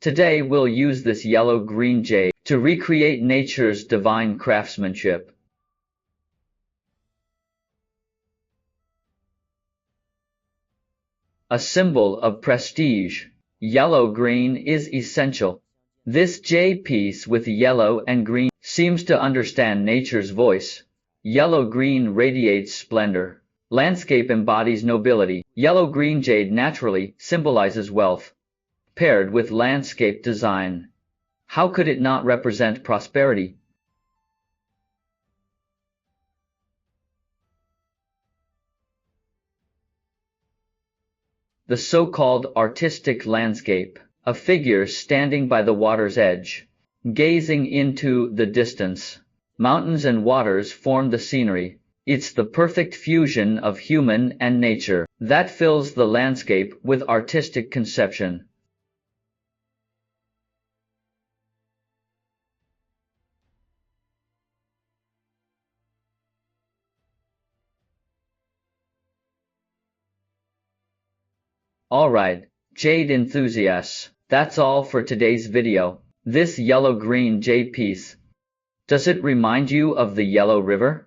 Today we'll use this yellow-green jade to recreate nature's divine craftsmanship. A symbol of prestige, yellow-green is essential. This jade piece with yellow and green seems to understand nature's voice. Yellow-green radiates splendor. Landscape embodies nobility. Yellow-green jade naturally symbolizes wealth. Paired with landscape design, how could it not represent prosperity? The so-called artistic landscape, a figure standing by the water's edge, gazing into the distance. Mountains and waters form the scenery. It's the perfect fusion of human and nature that fills the landscape with artistic conception. Alright, jade enthusiasts, that's all for today's video. This yellow-green jade piece, does it remind you of the Yellow River?